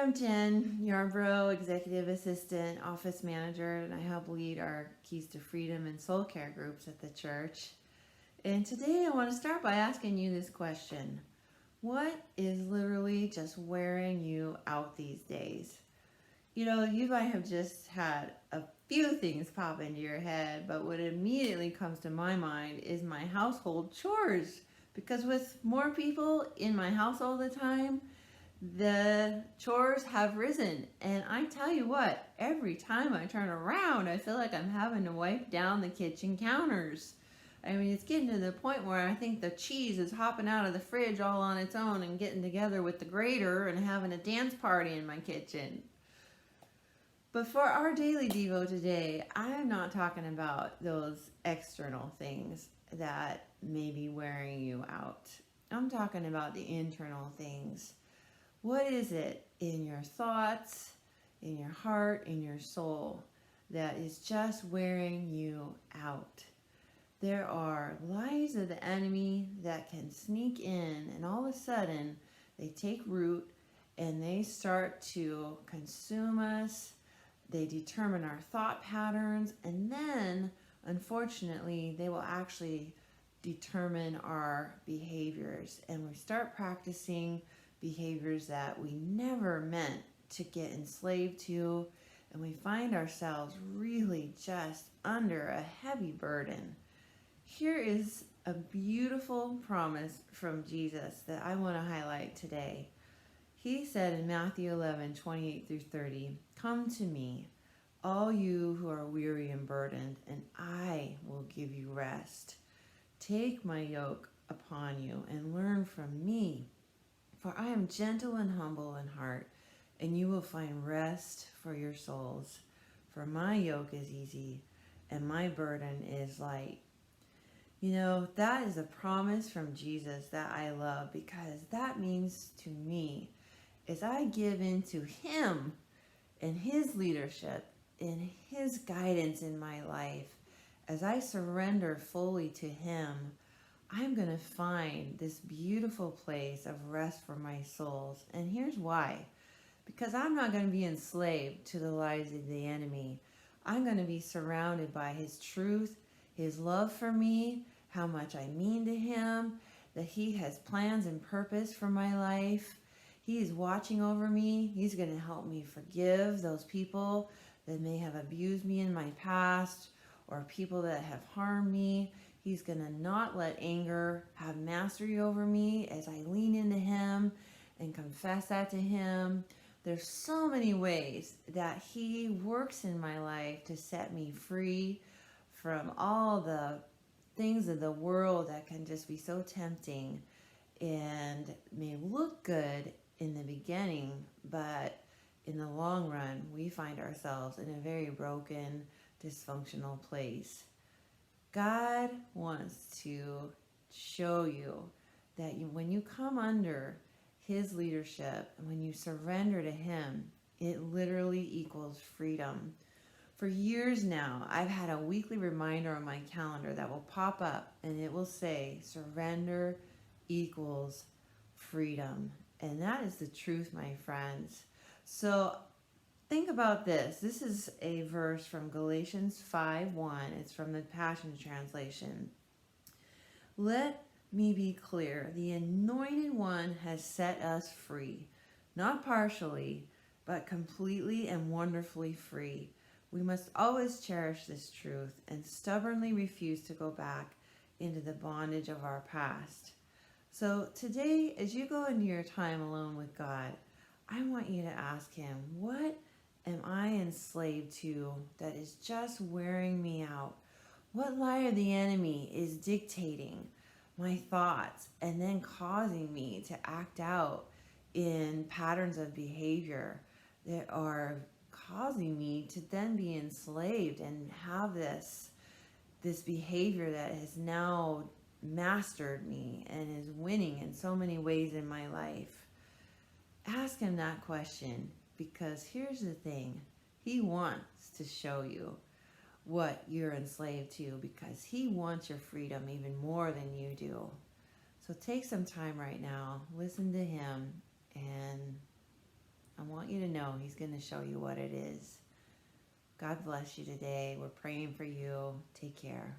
I'm Jen, Yarbrough, Executive Assistant, Office Manager, and I help lead our Keys to Freedom and Soul Care groups at the church. And today I want to start by asking you this question. What is literally just wearing you out these days? You know, you might have just had a few things pop into your head, but what immediately comes to my mind is my household chores. Because with more people in my house all the time, the chores have risen. And I tell you what, every time I turn around, I feel like I'm having to wipe down the kitchen counters. I mean, it's getting to the point where I think the cheese is hopping out of the fridge all on its own and getting together with the grater and having a dance party in my kitchen. But for our daily Devo today, I'm not talking about those external things that may be wearing you out. I'm talking about the internal things. What is it in your thoughts, in your heart, in your soul that is just wearing you out? There are lies of the enemy that can sneak in, and all of a sudden they take root and they start to consume us. They determine our thought patterns, and then unfortunately they will actually determine our behaviors, and we start practicing behaviors that we never meant to get enslaved to, and we find ourselves really just under a heavy burden. Here is a beautiful promise from Jesus that I want to highlight today. He said in Matthew 11:28 through 30, "Come to me, all you who are weary and burdened, and I will give you rest. Take my yoke upon you and learn from me, for I am gentle and humble in heart, and you will find rest for your souls. For my yoke is easy and my burden is light." You know, that is a promise from Jesus that I love, because that means to me, as I give in to Him and His leadership and His guidance in my life, as I surrender fully to Him, I'm going to find this beautiful place of rest for my souls. And here's why. Because I'm not going to be enslaved to the lies of the enemy. I'm going to be surrounded by His truth, His love for me, how much I mean to Him, that He has plans and purpose for my life. He is watching over me. He's going to help me forgive those people that may have abused me in my past, or people that have harmed me. He's going to not let anger have mastery over me as I lean into Him and confess that to Him. There's so many ways that He works in my life to set me free from all the things of the world that can just be so tempting and may look good in the beginning, but in the long run, we find ourselves in a very broken, dysfunctional place. God wants to show you that when you come under His leadership and when you surrender to Him, it literally equals freedom. For years now, I've had a weekly reminder on my calendar that will pop up, and it will say, "Surrender equals freedom." And that is the truth, my friends. So think about this. This is a verse from Galatians 5:1. It's from the Passion Translation. "Let me be clear. The Anointed One has set us free, not partially, but completely and wonderfully free. We must always cherish this truth and stubbornly refuse to go back into the bondage of our past." So today, as you go into your time alone with God, I want you to ask Him, what am I enslaved to that is just wearing me out? What lie of the enemy is dictating my thoughts and then causing me to act out in patterns of behavior that are causing me to then be enslaved and have this behavior that has now mastered me and is winning in so many ways in my life? Ask Him that question, because here's the thing. He wants to show you what you're enslaved to, because He wants your freedom even more than you do. So take some time right now, listen to Him, and I want you want you to know He's going to show you what it is. God bless you today. We're praying for you. Take care.